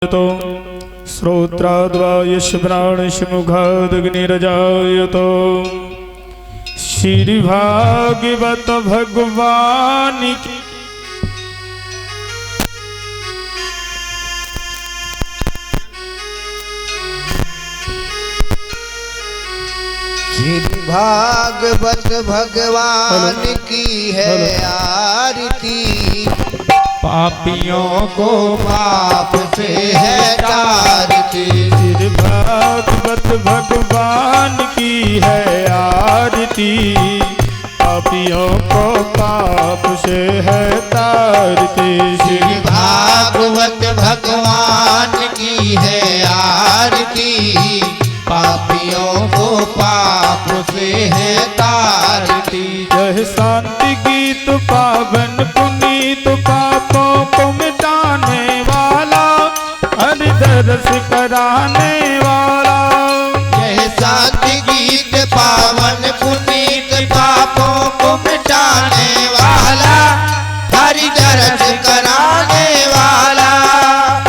तो श्रोत्राद्वायुष्प्राणिष्मुखादग्निरजायतो श्री भागवत भगवान की श्री भागवत भगवान की है आरती। पापियों को पाप से है तारती। श्री भागवत भगवान की है आरती। पापियों को पाप से है तारती। श्री भागवत भगवान की है आरती। पापियों को पाप से है तारती। यह शांति गीत पावन पुनीत पापों को मिटाने वाला हरि दर्श कराने वाला। यह शांति गीत पावन पुनीत पापों को मिटाने वाला हरि दर्श कराने वाला।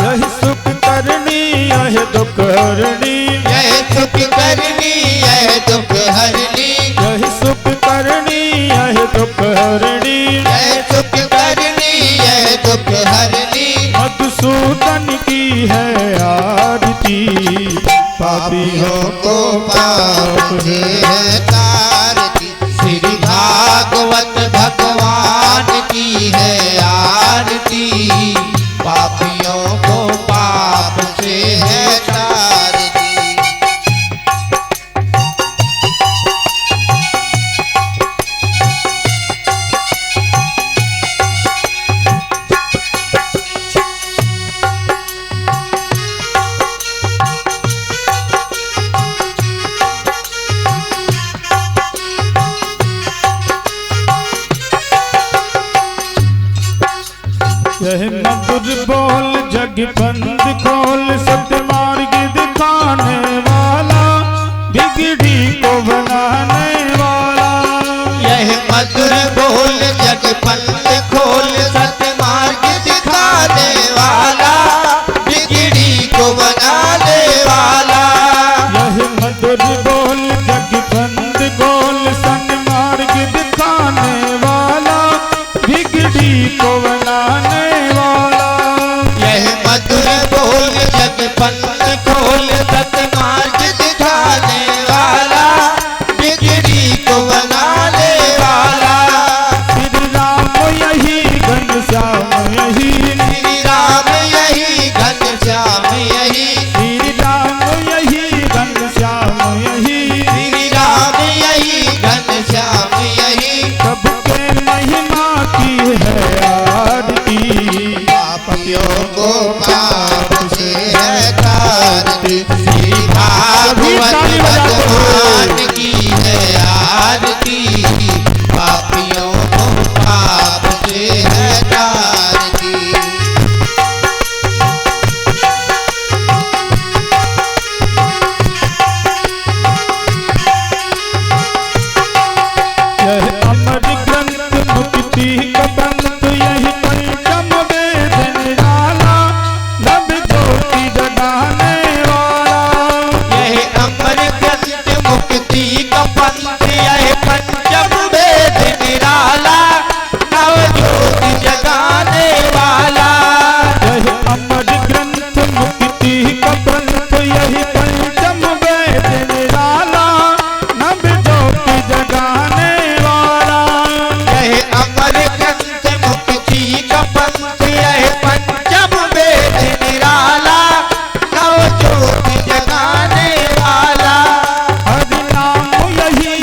यह सुख करनी यह दुख हरणी। यह सुख करनी यह दुख हरनी। यह सुख करनी यह दुख हरणी। यह सुख करनी यह दुख हरनी। मधुसूदन की है आरती। पापियों को पाप से है तारती। श्री भागवत भगवान की है आरती। पापियों को पाप से है तारती। यह मधुर बोल जग बंद खोल सतमार्ग दिखाने वाला बिगड़ी को बनाने वाला। यह मधुर बोल जग बंद खोल सतमार्ग दिखाने वाला बिगड़ी को बनाने वाला। यह मधुर बोल जग बंद खोल सन्मार्ग दिखाने वाला बिगड़ी को बनाने वाला। यह मधुर बोल जग बंद खोल सतमार्ग दिखाने वाला बिगड़ी को बनाने वाला। श्री राम यही घनश्याम यही। श्री राम यही घनश्याम यही। श्री राम यही घनश्याम यही। श्री राम यही घनश्याम यही। सबके महिमा की है आरती। पापियों को पाप से है तारती। श्री भागवत भगवान की है आरती। पापियों को पाप से है तारती। यह अमर ग्रंथ मुक्ति का पंथ यही पंचम वेद निराला नभ ज्योति जगाने वाला। यह अमर ग्रंथ मुक्ति का पंथ यह पंचम वेद निराला नव ज्योति जगाने वाला। यह अमर ग्रंथ मुक्ति का पंथ यही पंचम वेद निराला नभ ज्योति जगाने वाला। यह अमर ग्रंथ मुक्ति का पंथ यह पंचम वेद निराला नव ज्योति जगाने वाला। हरि नाम यही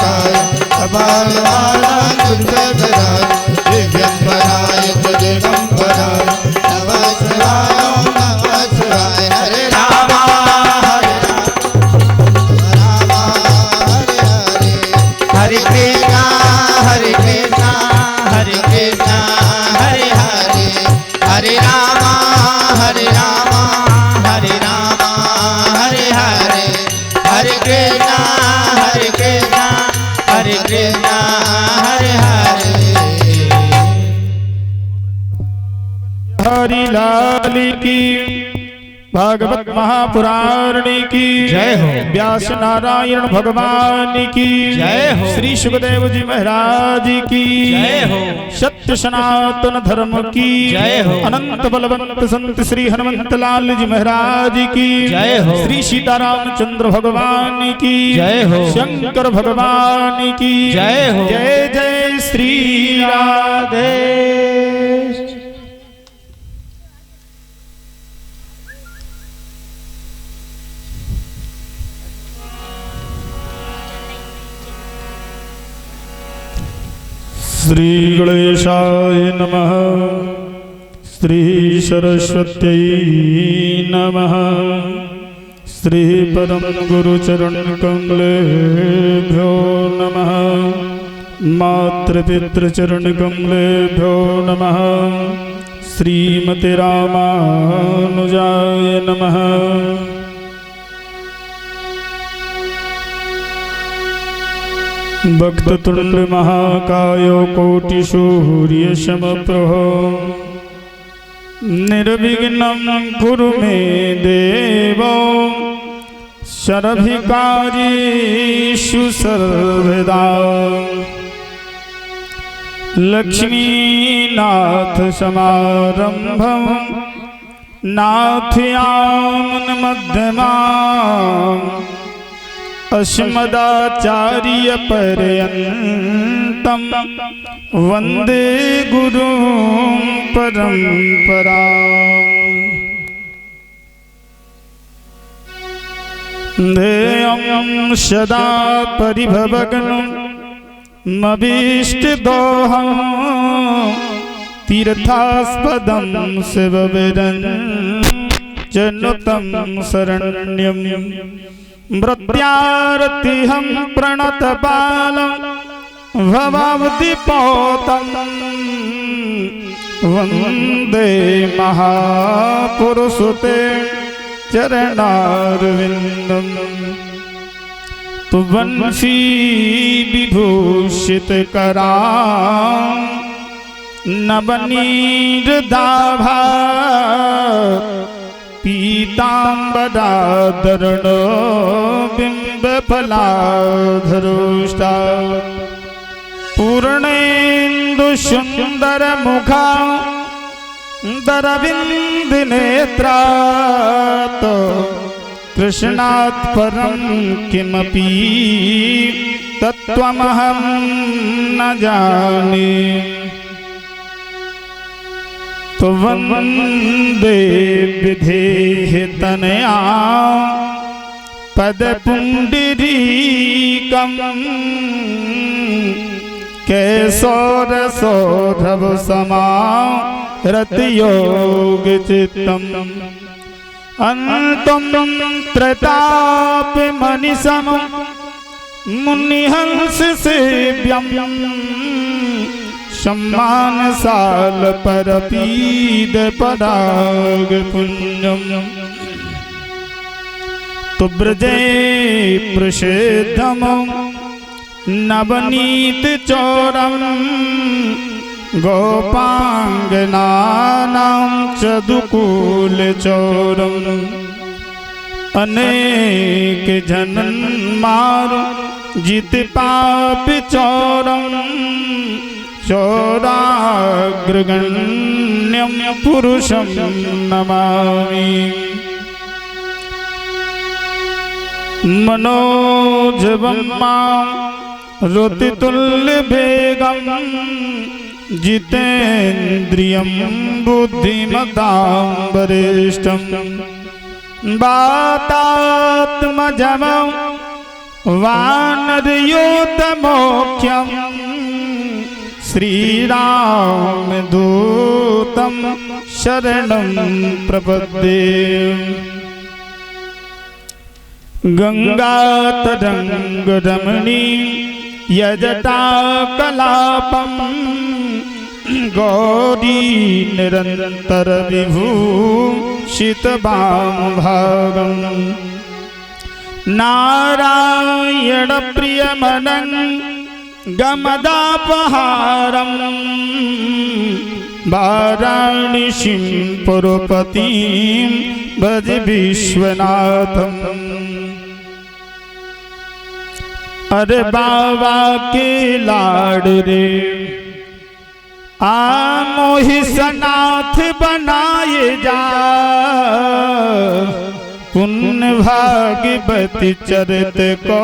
दिगंबराय कपालवालाय दुर्गधराय दिव्यंबराय दिगंबराय नमः शिवाय ओम नमः शिवाय हरे राम हरे राम हरे कृष्णा हरे कृष्णा हरे कृष्णा हरे हरे हरे राम हरे राम हरे राम हरे हरे हरे कृष्णा हरे कृष्णा हरे कृष्णा हरे हरे हरि लाल की भागवत महापुराण की जय हो। व्यास नारायण भगवान की जय हो। श्री सुखदेव जी महाराज की जय हो। सत्य सनातन धर्म की जय हो। अनंत बलवंत संत श्री हनुमंत लाल जी महाराज की जय हो। श्री सीतारामचंद्र भगवान की जय हो। शंकर भगवान की जय हो। जय जय श्री राधे। श्री गणेशाय नमः। श्री सरस्वत्यै नमः। श्री परम गुरुचरण कमलेभ्यो नमः। मातृपितृचरण कमलेभ्यो नमः। श्रीमते रामानुजाय नमः। भक्ततुंड महाकायो कोटि सूर्य समप्रभ निर्विघ्नं कुरु मे देव सर्वकार्येषु सर्वदा। लक्ष्मीनाथ समारंभं नाथयामुनमध्यमाम् अस्मदाचार्य पर्यन्तं वन्दे गुरुं परम्पराम्। ध्येयं सदा परिभवग्नमभीष्टदोहं तीर्थास्पदं शिवविरञ्जनुतं शरण्यम्। मृत्यार्तिहं प्रणतपालं भवाब्धिपोतं वन्दे महापुरुषते चरणारविन्दम्। तु वंशी विभूषितकरां नवनीरदाभा पीताम्बराधरणो बिम्बफलाधरोष्टा पूर्णेन्दुसुन्दरमुखा दरविन्दनेत्रात् कृष्णात् परं किमपि तत्त्वमहं न जाने। तो वन्दे विधेयतनया पदपुण्डरीकं केशोरसौरभसमारतयोगचित्तम्। अन्तं प्रतापमनिशं मुनिहंससेव्यं सम्मानसाल परपीद पराग पुण्यम। तो ब्रजे प्रसिद्धम नवनीत चौरम गोपांगनानां चदुकूल चौरम। अनेक जन्मार जित पाप चौरम चौराग्रगण्यं पुरुषं नमामि। मनोजवं रुतितुल्यवेगं जितेन्द्रियं बुद्धिमतां वरिष्ठं। वातात्मजं वानरयूतमोख्यं श्रीरामदूतं शरणं प्रपद्ये। गंगातरंगरमणी यजटाकलापं गौरी निरंतर विभूषितवामभागं। नारायण प्रियमनं गमदापहारं वाराणसीं पुरपतिं भज विश्वनाथम्। अरे बाबा के लाड रे मोहि सनाथ बनाए जा। पुण्य भागवती चरित को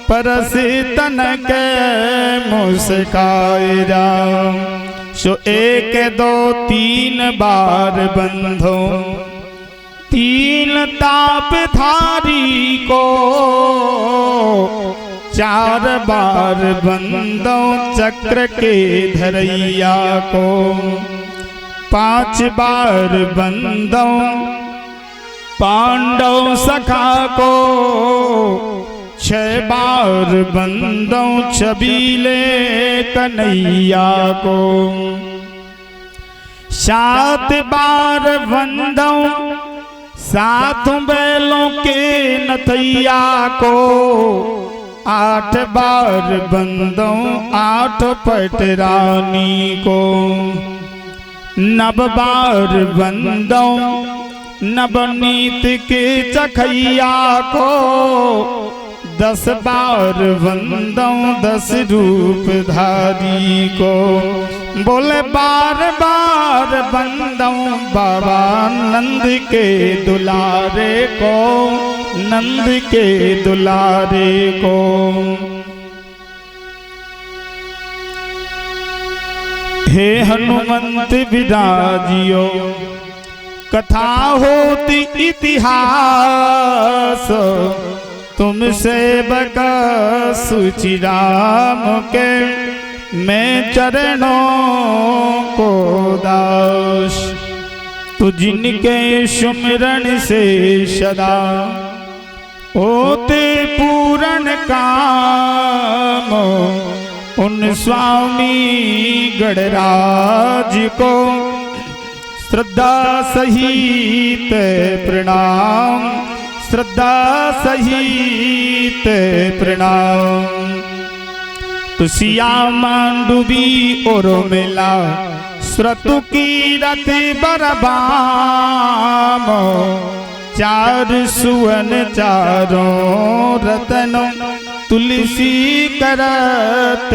परस तन के मुस्काए जा। सो एक दो तीन बार बंधो तीन ताप धारी को। चार बार बंदो चक्र के धरैया को। पांच बार बंदो पांडव सखा को। छह बार बंदो छबीले कन्हैया को। सात बार बंदो सात बैलों के नथैया को। आठ बार बंदो आठ पटरानी को। नव बार बंदो नवनीत के चखैया को। 10 बार बंदो 10 रूपधारी को। बोले बार बार बंदो बाबा नंद के दुलारे को। नंद के दुलारे को। हे हनुमंत विराजियो कथा होती इतिहास। तुम सेवक सुचि राम के मैं चरणों को दास। तु जिनके सुमिरन से सदा होते पूर्ण काम। उन स्वामी गणराज को श्रद्धा सहित प्रणाम। श्रद्धा सहित प्रणाम। तुसिया मांडुबी और मिला श्रतु की रति बरबाम। चार सुवन चारों रतनों तुलसी करत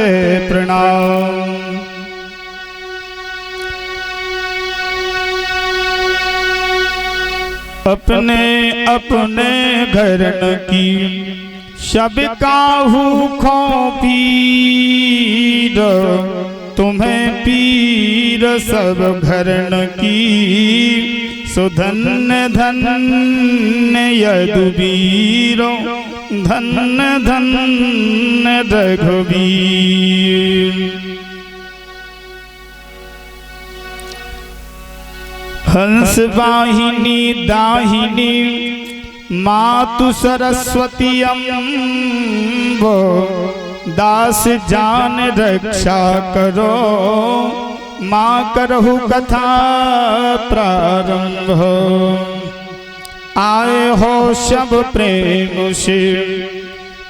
प्रणाम। अपने अपने घरन की सब काहू खो पीर। तुम्हें पीर सब घरन की सुधन्य धन्य यदुवीरो। धन्य धन्य रघुवीर। हंस वाहिनी दाहिनी मातु सरस्वती अम्बो। दास जान रक्षा करो माँ करहु कथा प्रारंभ। आए हो सब प्रेम से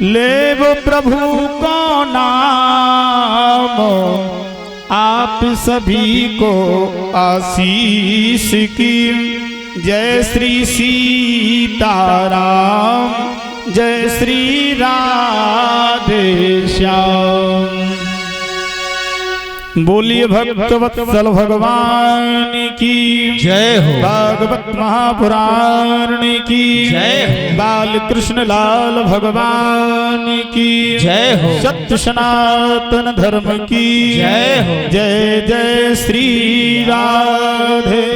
लेव प्रभु को नाम। आप सभी को आशीष की जय श्री सीताराम। जय श्री राधे श्याम। बोलिए भक्तवत्सल भगवान की जय हो। भागवत महापुराण की जय हो। बाल कृष्ण लाल भगवान की जय हो। सत्य सनातन धर्म की जय हो। जय जय श्री राधे।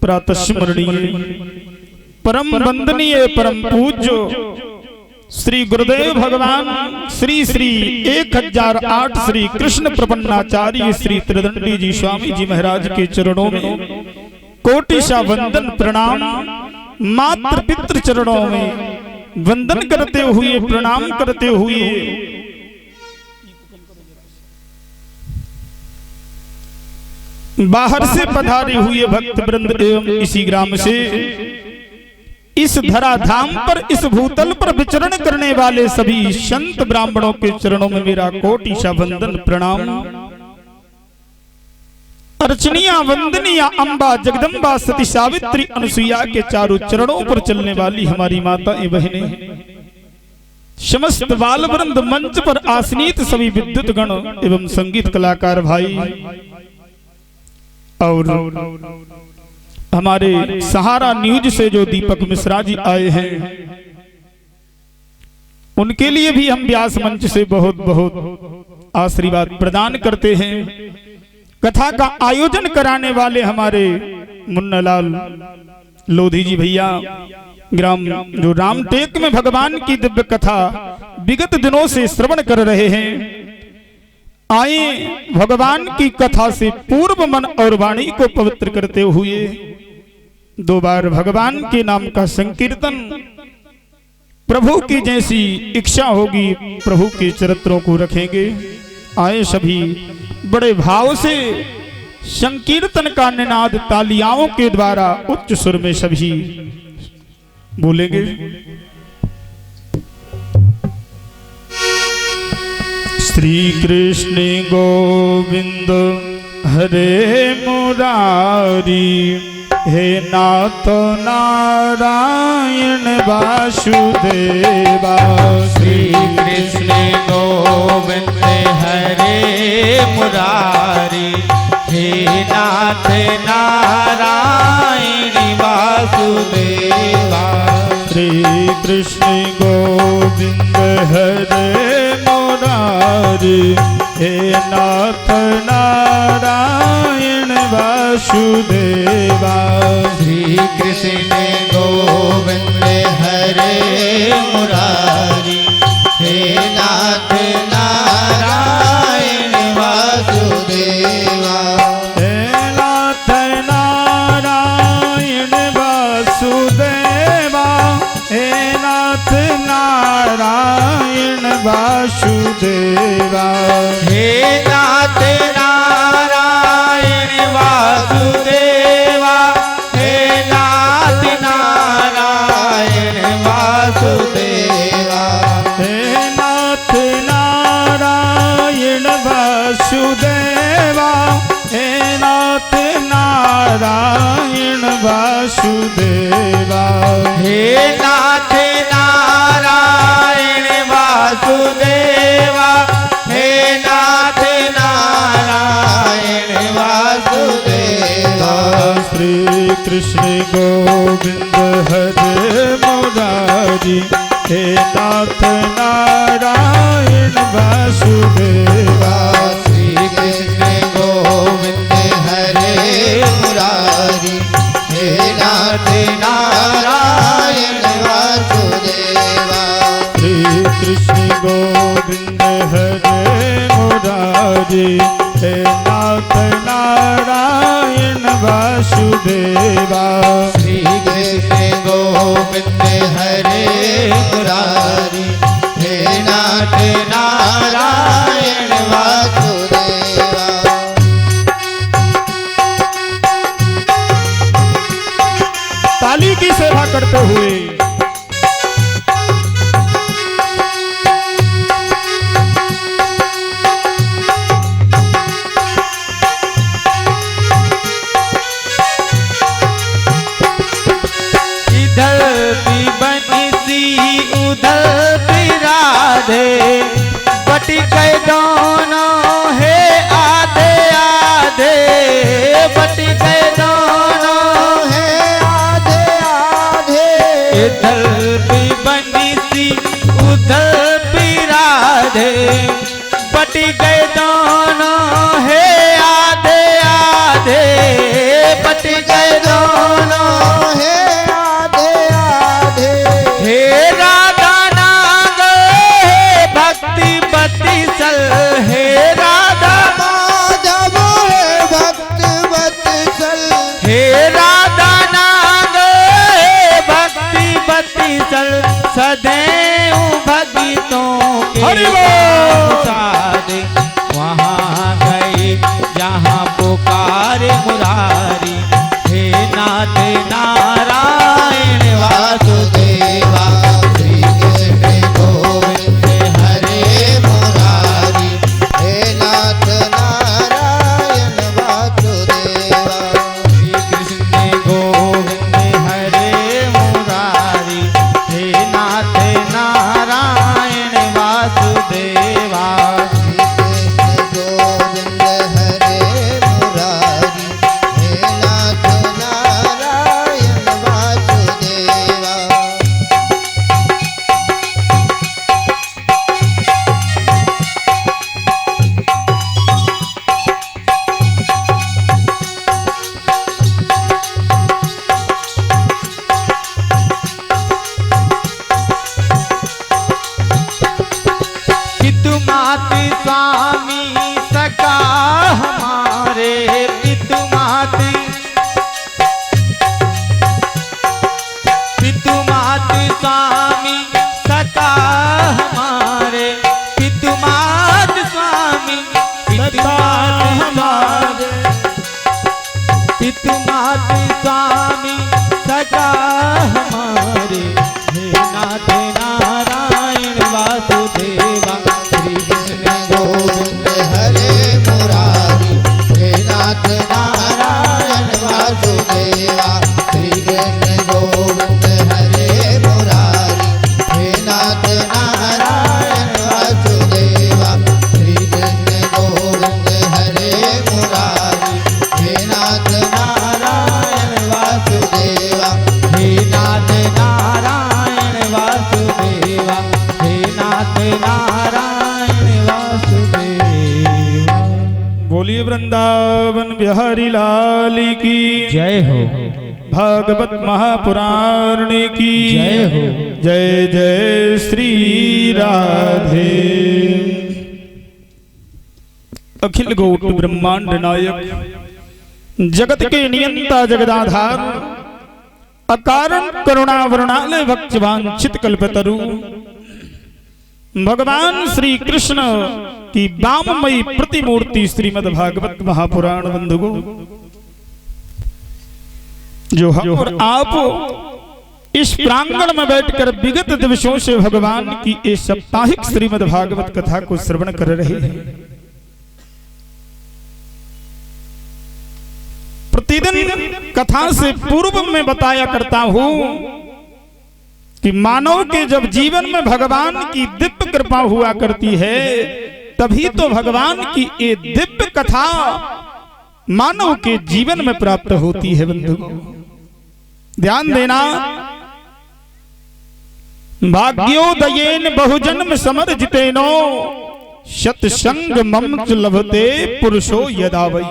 प्रातः स्मरणीय परम वंदनीय परम पूज्य श्री गुरुदेव भगवान श्री श्री 1008 श्री कृष्ण प्रपन्नाचार्य श्री त्रिदंडी जी स्वामी जी महाराज के चरणों में कोटिशा वंदन प्रणाम। मात्र पितृ चरणों में वंदन करते हुए प्रणाम करते हुए बाहर से पधारे हुए भक्त वृंद एवं इसी ग्राम से इस धराधाम पर इस भूतल पर विचरण करने वाले सभी संत ब्राह्मणों के चरणों में मेरा कोटिशा वंदन प्रणाम। अर्चनिया वंदनिया अम्बा जगदम्बा सती सावित्री अनुसुईया के चारों चरणों पर चलने वाली हमारी माताएं बहनें, समस्त बाल वृंद, मंच पर आसनीत सभी विद्युत गण एवं संगीत कलाकार भाई और हमारे सहारा न्यूज से जो दीपक मिश्रा जी आए हैं उनके लिए भी हम व्यास मंच से बहुत बहुत आशीर्वाद प्रदान करते हैं। कथा का आयोजन कराने वाले हमारे मुन्नालाल लोधी जी भैया ग्राम जो रामटेक में भगवान की दिव्य कथा विगत दिनों से श्रवण कर रहे हैं, आए भगवान की कथा से पूर्व मन और वाणी को पवित्र करते हुए 2 बार भगवान के नाम का संकीर्तन, प्रभु की जैसी इच्छा होगी प्रभु के चरित्रों को रखेंगे। आए सभी बड़े भाव से संकीर्तन का निनाद तालियाओं के द्वारा उच्च सुर में सभी बोलेंगे। श्री कृष्ण गोविंद हरे मुरारी, हे नाथ नारायण वासुदेवा। श्री कृष्ण गोविंद हरे मुरारी, हे नाथ नारायण वासुदेवा। श्री कृष्ण गोविंद हरे मुरारी, हे नाथ नारायण वासुदेवा। श्री कृष्ण गोविंद हरे मुरारी, हे नाथ नारायण वासुदेवा। हे नाथ नारायण वासुदेवा, हे नाथ नारायण वासुदेवा। हे नाथ नारायण वासुदेवा, हे नाथ नारायण वासुदेवा। हे नाथ नारायण वासुदेवा, हे नाथ नारायण वासुदेवा। हे नाथ नारायण वासुदेवा, हे नाथ नारायण वासुदेवा। श्री कृष्ण गोविंद हरे मुरारी, हे नाथ नारायण वासुदेवा। श्री कृष्ण गोविंद हरे मुरारी, हे नाथ नारायण वासुदेवा। श्री कृष्ण गोविंद हरे मुरारी, हे नाथ नारायण वासुदेवा। श्री कृष्ण गोविंद हरे मुरारी, हे नाथ नारायण वासुदेवा। ताली की सेवा करते हुए इधर भी बंसी उधर भी राधे, बट गए दोनों है आधे आधे, बट गए दोनों है आधे आधे। इधर भी बंसी उधर भी राधे, बट गए दोनों है आधे आधे, बट गए दोनों है आधे के हरि बोल। सारे वहाँ गए जहाँ पुकारे मुरारी। हे नाथ नारायण वासुदेवा श्री कृष्ण गोविंद हरे मुरारी। हे नाथ नारायण वासुदेवा श्री कृष्ण गोविंद हरे मुरारी। हे नाथ नारायण वासुदेवा श्री कृष्ण गोविंद हरे मुरारी। हे नाथ नारायण वासुदेवा। पितु मात स्वामी सका हमारे। पितु मात स्वामी सका हमारे। पितु मात स्वामी हमारे। पितु मात स्वामी सका हमारे। हे नाथ नारायण वासुदेवा श्री कृष्ण गोविंद हरे मुरारी। हे नाथ नारायण वासुदेवा श्री कृष्ण गोविंद हरे मुरारी। हे नाथ नारायण वासुदेवा श्री कृष्ण गोविंद हरे मुरारी। हे नाथ नारायण वासुदेवा। हे नाथ नारायण वासुदेवा। हे नाथ नारायण वासुदेवा। बोलिए वृंदावन बिहारी लाल की जय हो। भागवत महापुराण की जय हो। जय जय श्री राधे। अखिल गोट ब्रह्मांड नायक जगत के नियंता जगदाधार अकारण करुणा वरुणालय भक्त वांछित कल्पतरु भगवान श्री कृष्ण की वाममयी प्रतिमूर्ति श्रीमद् भागवत महापुराण बंधुगो, जो हम और आप इस प्रांगण में बैठकर विगत दिवसों से भगवान की इस साप्ताहिक श्रीमद् भागवत कथा को श्रवण कर रहे हैं। प्रतिदिन कथा से पूर्व में बताया करता हूं कि मानव के जब जीवन में भगवान की दिव्य कृपा हुआ करती है, तभी तो भगवान की ये दिव्य कथा मानव के जीवन में प्राप्त होती है। बंधु ध्यान देना, भाग्योदयेन बहुजन्म समर्जितेनो शतसंग मम च लभते पुरुषो यदा वै।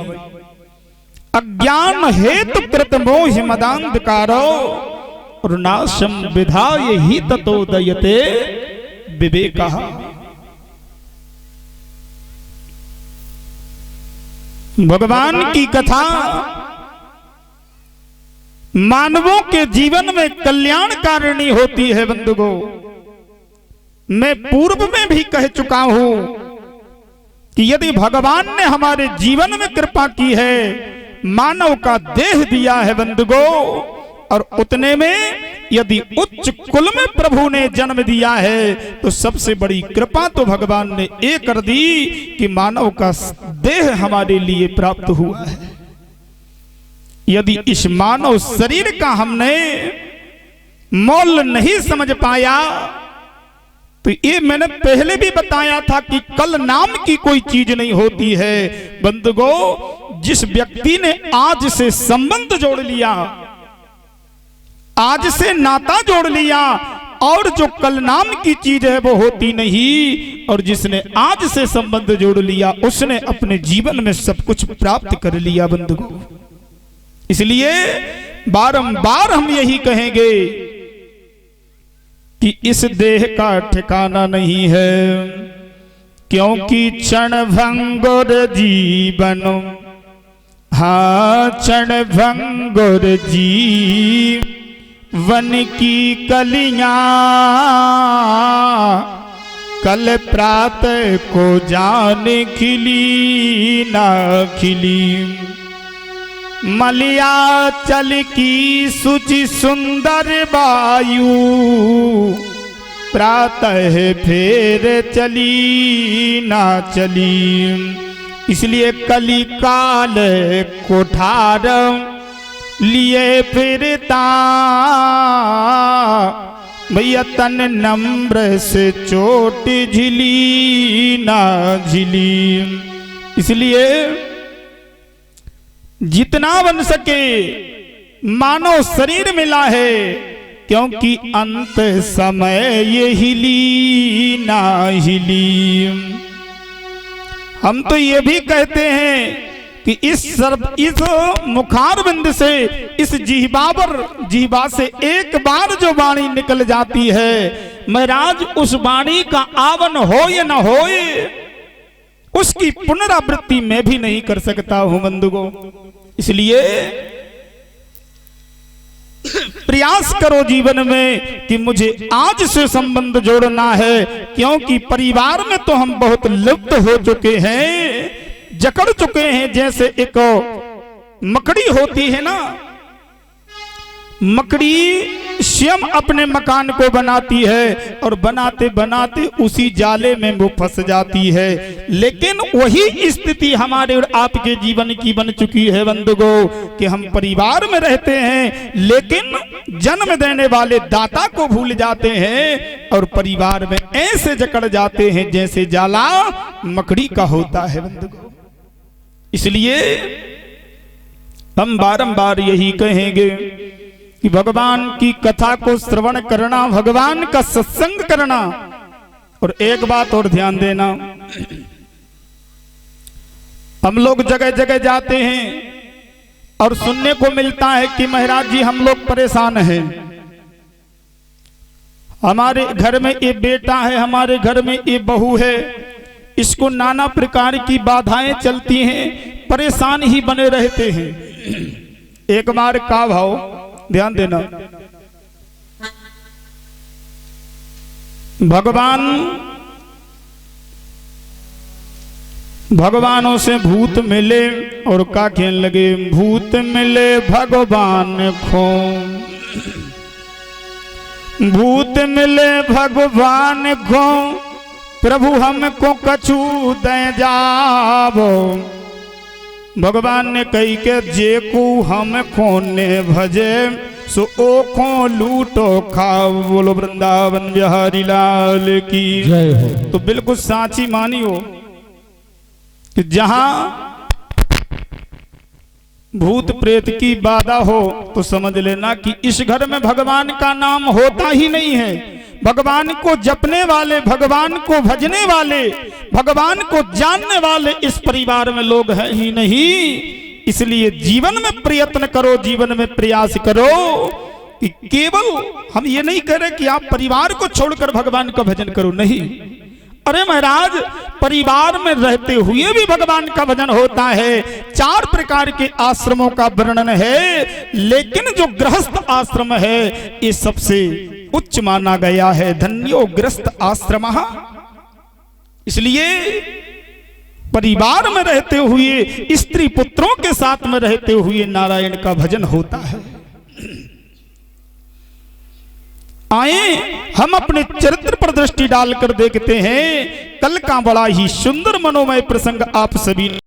अज्ञान हेतु कृत मोह मदांधकारो और नाशम विधाय ही ततोदयते विवेकः। भगवान की कथा मानवों के जीवन में कल्याणकारिणी होती है। बंधुगो, मैं पूर्व में भी कह चुका हूं कि यदि भगवान ने हमारे जीवन में कृपा की है, मानव का देह दिया है बंधुगो, और उतने में यदि उच्च कुल में प्रभु ने जन्म दिया है, तो सबसे बड़ी कृपा तो भगवान ने ये कर दी कि मानव का देह हमारे लिए प्राप्त हुआ है। यदि इस मानव शरीर का हमने मोल नहीं समझ पाया, तो ये मैंने पहले भी बताया था कि कल नाम की कोई चीज नहीं होती है। बंधुगो, जिस व्यक्ति ने आज से संबंध जोड़ लिया, आज से नाता जोड़ लिया, और जो कल नाम की चीज है वो होती नहीं, और जिसने आज से संबंध जोड़ लिया उसने अपने जीवन में सब कुछ प्राप्त कर लिया। बंधुगो, इसलिए बारंबार हम यही कहेंगे कि इस देह का ठिकाना नहीं है, क्योंकि क्षण भंगुर जीवन, हाँ क्षण भंगुर जीवन की कलियां कल प्रातः को जान खिली ना खिली, मलिया चल की सुचि सुंदर वायु, प्रातः फिर चली ना चली। इसलिए कली काल कोठार लिए फिरता, भैया तन नम्र से चोट झिली ना झिली। इसलिए जितना बन सके मानव शरीर मिला है, क्योंकि अंत समय ये हिली ना हिली। हम तो ये भी कहते हैं कि इस मुखारबिंद से, इस जिह्वा से एक बार जो वाणी निकल जाती है, महाराज उस वाणी का आवन हो या न हो, उसकी पुनरावृत्ति मैं भी नहीं कर सकता हूं बंधुओं। इसलिए प्रयास करो जीवन में कि मुझे आज से संबंध जोड़ना है, क्योंकि परिवार में तो हम बहुत लुप्त हो चुके हैं, जकड़ चुके हैं। जैसे एक मकड़ी होती है ना, मकड़ी स्वयं अपने मकान को बनाती है और बनाते बनाते उसी जाले में वो फंस जाती है। लेकिन वही स्थिति हमारे और आपके जीवन की बन चुकी है बंधुओं, कि हम परिवार में रहते हैं लेकिन जन्म देने वाले दाता को भूल जाते हैं और परिवार में ऐसे जकड़ जाते हैं जैसे जाला मकड़ी का होता है बंधुओं। इसलिए हम बारंबार यही कहेंगे कि भगवान की कथा को श्रवण करना, भगवान का सत्संग करना। और एक बात और ध्यान देना, हम लोग जगह जगह जाते हैं और सुनने को मिलता है कि महाराज जी हम लोग परेशान हैं, हमारे घर में ये बेटा है, हमारे घर में ये बहू है, इसको नाना प्रकार की बाधाएं चलती हैं, परेशान ही बने रहते हैं। एक बार का भाव ध्यान देना, भगवानों से भूत मिले और का खेलने लगे, भूत मिले भगवान को, भूत मिले भगवान को, प्रभु हमको कछु दे जावो। भगवान ने कही के जे को हम खोने भजे, सो ओ को लूटो खाओ। बोलो वृंदावन बिहारी लाल की जय हो। तो बिल्कुल साची मानी हो कि जहां भूत प्रेत की बाधा हो तो समझ लेना कि इस घर में भगवान का नाम होता ही नहीं है। भगवान को जपने वाले, भगवान को भजने वाले, भगवान को जानने वाले इस परिवार में लोग हैं ही नहीं। इसलिए जीवन में प्रयत्न करो, जीवन में प्रयास करो कि केवल हम ये नहीं कह रहे कि आप परिवार को छोड़कर भगवान का भजन करो, नहीं। अरे महाराज, परिवार में रहते हुए भी भगवान का भजन होता है। 4 प्रकार के आश्रमों का वर्णन है, लेकिन जो गृहस्थ आश्रम है ये सबसे उच्च माना गया है। धन्यो गृहस्थ आश्रमः। इसलिए परिवार में रहते हुए, स्त्री पुत्रों के साथ में रहते हुए नारायण का भजन होता है। आए हम अपने चरित्र पर दृष्टि डालकर देखते हैं। कल का बड़ा ही सुंदर मनोमय प्रसंग आप सभी